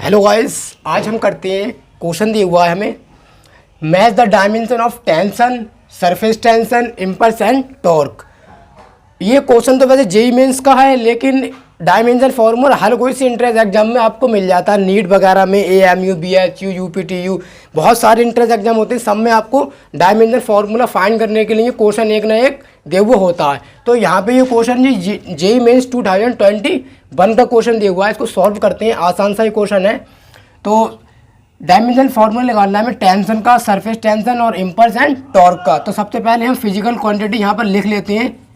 Hello guys, आज हम करते हैं क्वेश्चन दिया हुआ है हमें match the dimension of tension, surface tension, impulse and torque. ये क्वेश्चन तो वैसे जेई मेंस का है, लेकिन डायमेंशन फार्मूला हर कोई से इंट्रेंस एग्जाम में आपको मिल जाता है। नीट वगैरह में एएमयू, बीएचयू, यूपीटीयू बहुत सारे इंट्रेंस एग्जाम होते हैं, सब में आपको डायमेंशन फार्मूला फाइंड करने के लिए क्वेश्चन एक ना एक देव होता है। तो यहाँ पे ये क्वेश्चन जेई मेंस 2021 का क्वेश्चन दिया हुआ है, इसको सॉल्व करते हैं। आसान सा ही क्वेश्चन है। तो डायमेंशन फार्मूला निकालना है हमें टेंशन का, सरफेस टेंशन और इम्पल्स एंड टॉर्क का। तो सबसे पहले हम फिजिकल क्वांटिटी यहाँ पर लिख लेते हैं।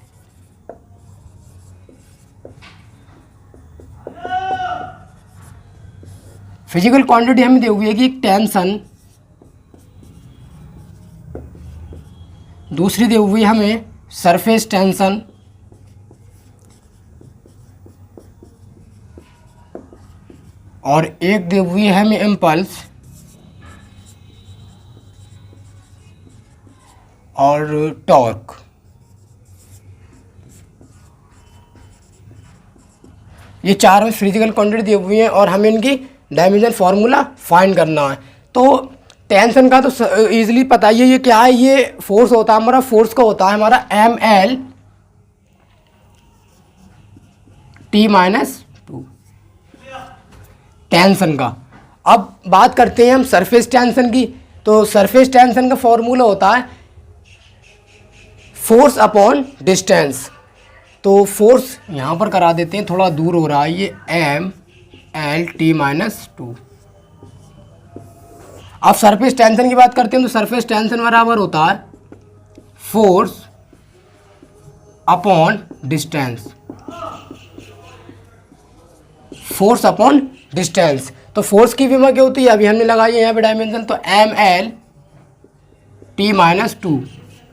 फिजिकल क्वांटिटी हमें दी हुई है कि टेंशन, दूसरी दी हुई है हमें सरफेस टेंशन, और एक दी हुई है हमें इम्पल्स और टॉर्क। ये चार फिजिकल क्वांटिटी दी हुई हैं और हमें इनकी डायमेंशन फार्मूला फाइंड करना है। तो टेंशन का तो इजीली पता ही है, ये क्या है, ये फोर्स होता है हमारा, फोर्स का होता है हमारा ml T-2 टेंशन का। अब बात करते हैं हम सरफेस टेंशन की। तो सरफेस टेंशन का फॉर्मूला होता है फोर्स अपॉन डिस्टेंस। तो फोर्स यहाँ पर करा देते हैं, थोड़ा दूर हो रहा है, ये ml T-2। अब सरफेस टेंशन की बात करते हैं। तो सरफेस टेंशन बराबर होता है force upon distance, force upon distance. तो फोर्स की विमा क्या होती है, अभी हमने लगाई है यहाँ पे डायमेंशन, तो ml T-2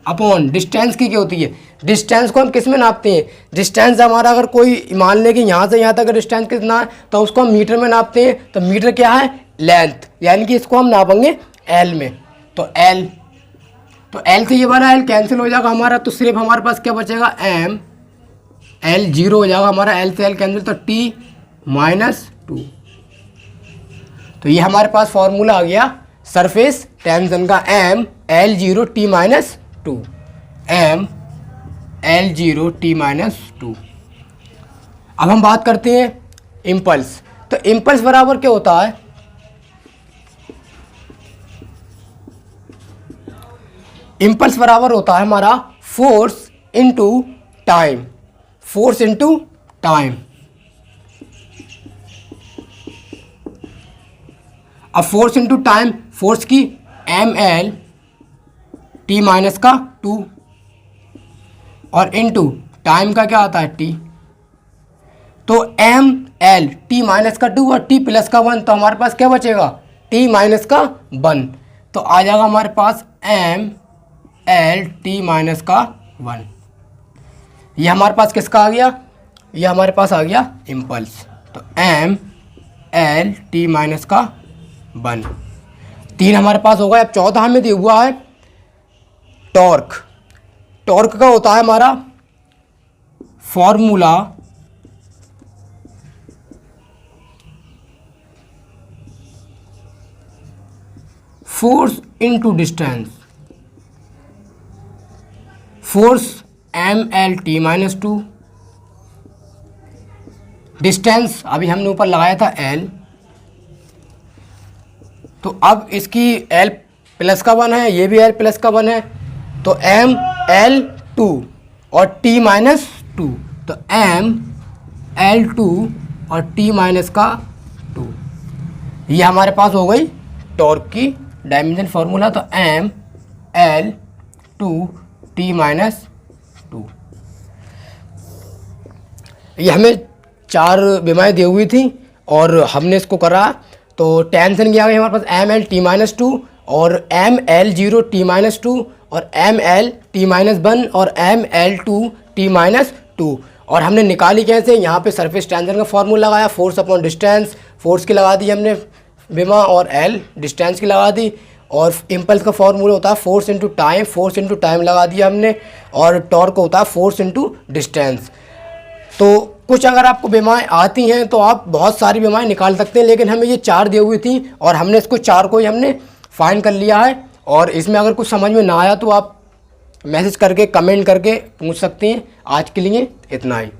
अपॉन डिस्टेंस की क्या होती है। डिस्टेंस को हम किस में नापते हैं, डिस्टेंस हमारा अगर कोई मान ले कि यहाँ से यहाँ तक डिस्टेंस कितना है तो उसको हम मीटर में नापते हैं। तो मीटर क्या है, लेंथ, यानी कि इसको हम नापेंगे एल में। तो एल, तो एल से ये वाला एल कैंसिल हो जाएगा हमारा, तो सिर्फ हमारे पास क्या बचेगा, एम एल, जीरो हो जाएगा हमारा, एल से एल कैंसिल, तो T-2। तो ये हमारे पास फॉर्मूला आ गया सरफेस टेंशन का, ml0 T-2, ml0 T-2। अब हम बात करते हैं इम्पल्स। तो इम्पल्स बराबर क्या होता है, इम्पल्स बराबर होता है हमारा force into time, force into time. अब फोर्स इनटू टाइम, फोर्स की ml T-2 और इनटू टाइम का क्या आता है T। तो ml T-2 और T+1, तो हमारे पास क्या बचेगा, T-1। तो आ जाएगा हमारे पास ml T-1। ये हमारे पास किसका आ गया, ये हमारे पास आ गया इम्पल्स। तो ml T-1। 3 हमारे पास होगा। अब चौथा हमें दिया हुआ है टॉर्क। टॉर्क का होता है हमारा formula force into distance, force ml T-2, distance अभी हमने ऊपर लगाया था l, तो अब इसकी l+1 है, ये भी l+1 है, तो ml2 और T-2, तो ml2 और T-2। ये हमारे पास हो गई टॉर्क की डायमेंशन फार्मूला। तो ml2 T-2। ये हमें 4 विमाएँ दी हुई थी और हमने इसको करा। तो टेंशन की आ गई हमारे पास ml T-2 और ml0 T-2 और ml T-1 और ml2 T-2। और हमने निकाली कैसे, यहाँ पे सरफेस टेंशन का फॉर्मूला लगाया, फोर्स अपॉन डिस्टेंस, फोर्स की लगा दी हमने विमा, और एल डिस्टेंस की लगा दी। और इम्पल्स का फॉर्मूला होता है force into time, force into time लगा दिया हमने। और टॉर्क होता है फोर्स इनटू डिस्टेंस। तो कुछ अगर आपको बीमाएँ आती हैं तो आप बहुत सारी बीमाएँ निकाल सकते हैं, लेकिन हमें ये 4 दी हुई थी और हमने इसको 4 को ही हमने फाइंड कर लिया है। और इसमें अगर कुछ समझ में ना आया तो आप मैसेज करके, कमेंट करके पूछ सकते हैं। आज के लिए इतना ही।